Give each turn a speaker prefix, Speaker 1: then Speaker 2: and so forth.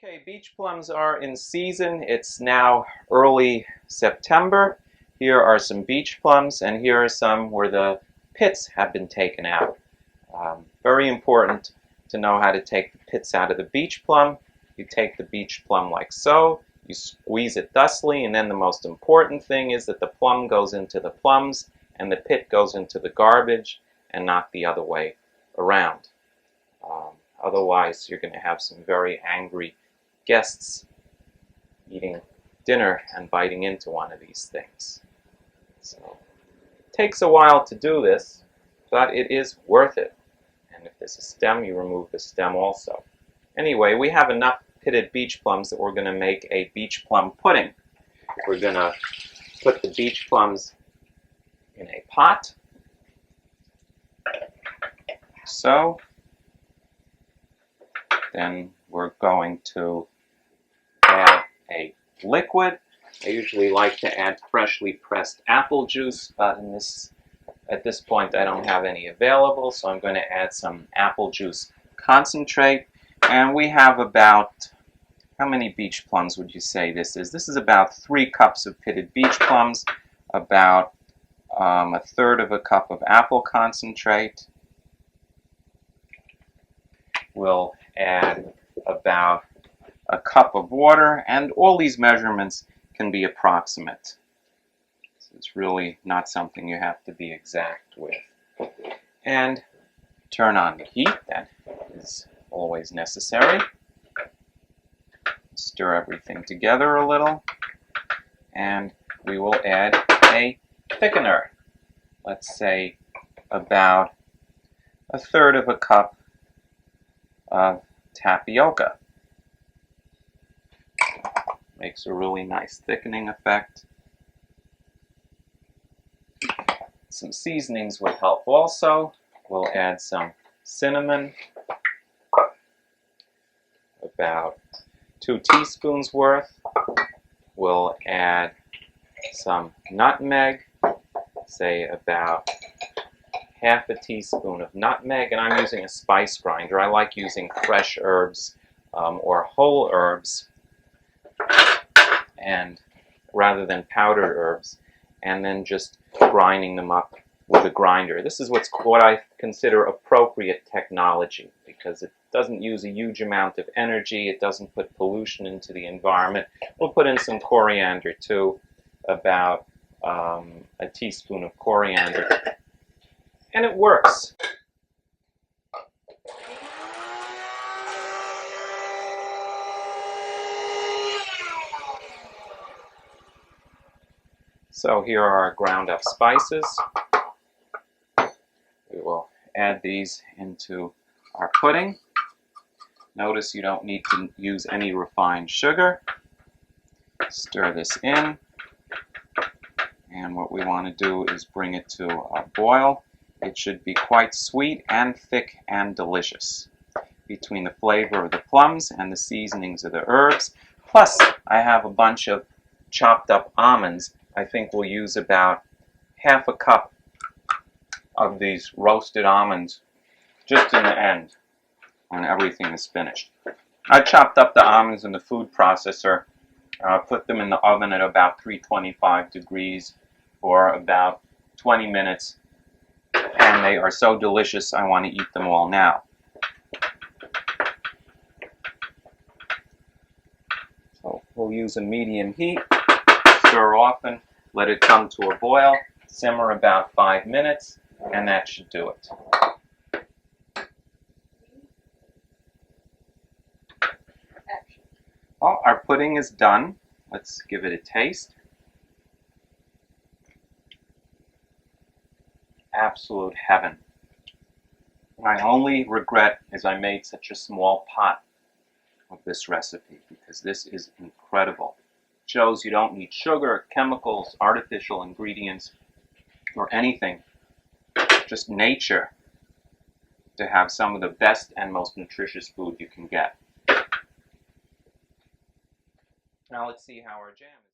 Speaker 1: Okay, beach plums are in season. It's now early September. Here are some beach plums, and here are some where the pits have been taken out. Very important to know how to take the pits out of the beach plum. You take the beach plum like so. You squeeze it thusly, and then the most important thing is that the plum goes into the plums and the pit goes into the garbage and not the other way around. Otherwise, you're going to have some very angry guests eating dinner and biting into one of these things. So, it takes a while to do this, but it is worth it. And if there's a stem, you remove the stem also. Anyway, we have enough pitted beach plums that we're going to make a beach plum pudding. We're going to put the beach plums in a pot. So, then we're going to add a liquid. I usually like to add freshly pressed apple juice, but at this point I don't have any available, so I'm going to add some apple juice concentrate. And we have about, how many beach plums would you say this is? This is about 3 cups of pitted beach plums, about 1/3 of a cup of apple concentrate. We'll add about a cup of water, and all these measurements can be approximate. So it's really not something you have to be exact with. And turn on the heat, that is always necessary. Stir everything together a little, and we will add a thickener. Let's say about 1/3 of a cup of tapioca. Makes a really nice thickening effect. Some seasonings would help also. We'll add some cinnamon, about 2 teaspoons worth. We'll add some nutmeg, say about 1/2 teaspoon of nutmeg, and I'm using a spice grinder. I like using fresh herbs or whole herbs, and rather than powdered herbs, and then just grinding them up with a grinder. This is what I consider appropriate technology, because it doesn't use a huge amount of energy, it doesn't put pollution into the environment. We'll put in some coriander too, about a teaspoon of coriander. And it works. So here are our ground up spices. We will add these into our pudding. Notice you don't need to use any refined sugar. Stir this in. And what we want to do is bring it to a boil. It should be quite sweet and thick and delicious, between the flavor of the plums and the seasonings of the herbs. Plus, I have a bunch of chopped up almonds. I think we'll use about 1/2 cup of these roasted almonds just in the end when everything is finished. I chopped up the almonds in the food processor, put them in the oven at about 325 degrees for about 20 minutes. And they are so delicious, I want to eat them all now. So we'll use a medium heat, stir often, let it come to a boil, simmer about 5 minutes, and that should do it. Well, our pudding is done. Let's give it a taste. Absolute heaven. My only regret is I made such a small pot of this recipe, because this is incredible. It shows you don't need sugar, chemicals, artificial ingredients, or anything. Just nature to have some of the best and most nutritious food you can get. Now let's see how our jam is.